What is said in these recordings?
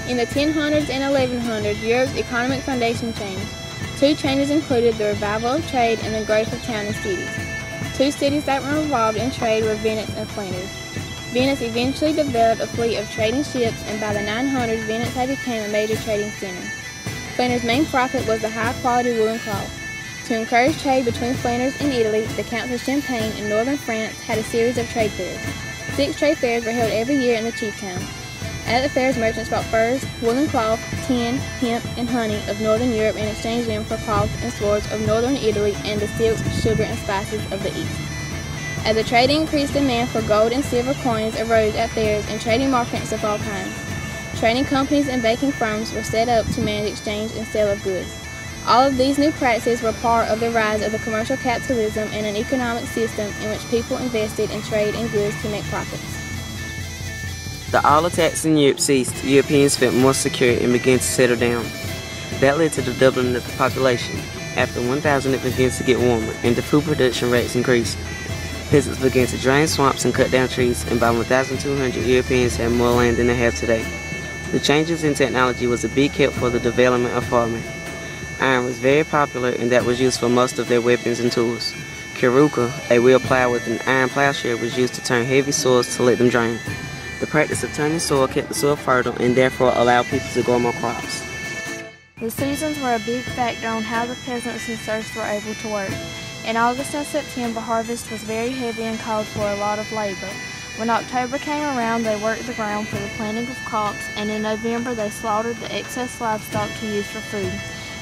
In the 1000s and 1100s, Europe's economic foundation changed. Two changes included the revival of trade and the growth of towns and cities. Two cities that were involved in trade were Venice and Flanders. Venice eventually developed a fleet of trading ships, and by the 900s, Venice had become a major trading center. Flanders' main profit was the high-quality woolen cloth. To encourage trade between Flanders and Italy, the Counts of Champagne in northern France had a series of trade fairs. 6 trade fairs were held every year in the chief towns. At the fairs, merchants bought furs, woolen cloth, tin, hemp, and honey of northern Europe and exchanged them for cloth and swords of northern Italy and the silks, sugar, and spices of the east. As the trade increased, demand for gold and silver coins arose at fairs and trading markets of all kinds. Trading companies and banking firms were set up to manage exchange and sale of goods. All of these new practices were part of the rise of the commercial capitalism and an economic system in which people invested in trade and goods to make profits. The oil attacks in Europe ceased. Europeans felt more secure and began to settle down. That led to the doubling of the population. After 1000, it began to get warmer, and the food production rates increased. Peasants began to drain swamps and cut down trees, and by 1200, Europeans had more land than they have today. The changes in technology was a big help for the development of farming. Iron was very popular, and that was used for most of their weapons and tools. Karuka, a wheel plow with an iron plowshare, was used to turn heavy soils to let them drain. The practice of turning soil kept the soil fertile and therefore allowed people to grow more crops. The seasons were a big factor on how the peasants and serfs were able to work. In August and September, harvest was very heavy and called for a lot of labor. When October came around, they worked the ground for the planting of crops, and in November they slaughtered the excess livestock to use for food.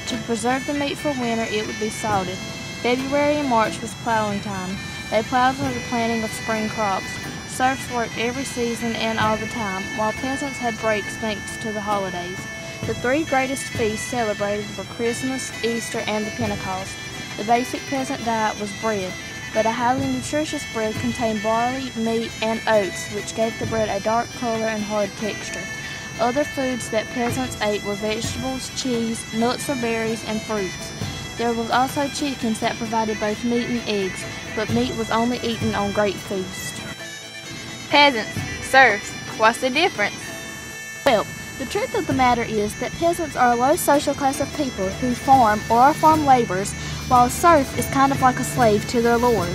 To preserve the meat for winter, it would be salted. February and March was plowing time. They plowed for the planting of spring crops. Serfs worked every season and all the time, while peasants had breaks thanks to the holidays. The 3 greatest feasts celebrated were Christmas, Easter, and the Pentecost. The basic peasant diet was bread, but a highly nutritious bread contained barley, meat, and oats, which gave the bread a dark color and hard texture. Other foods that peasants ate were vegetables, cheese, nuts or berries, and fruits. There was also chickens that provided both meat and eggs, but meat was only eaten on great feasts. Peasants, serfs, what's the difference? Well, the truth of the matter is that peasants are a low social class of people who farm or are farm laborers, while a serf is kind of like a slave to their lord.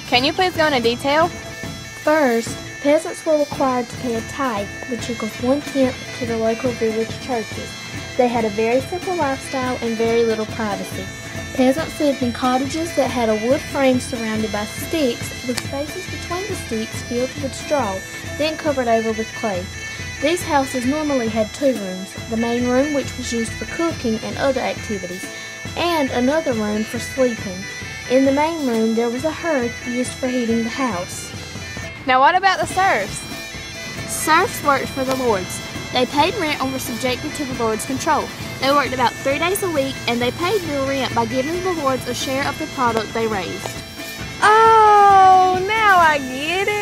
Can you please go into detail? First, peasants were required to pay a tithe, which equals 1/10 to the local village churches. They had a very simple lifestyle and very little privacy. Peasants lived in cottages that had a wood frame surrounded by sticks, with spaces between the sticks filled with straw, then covered over with clay. These houses normally had 2 rooms, the main room which was used for cooking and other activities, and another room for sleeping. In the main room there was a hearth used for heating the house. Now what about the serfs? Serfs worked for the lords. They paid rent and were subjected to the lord's control. They worked about 3 days a week, and they paid their rent by giving the lords a share of the product they raised. Oh, now I get it.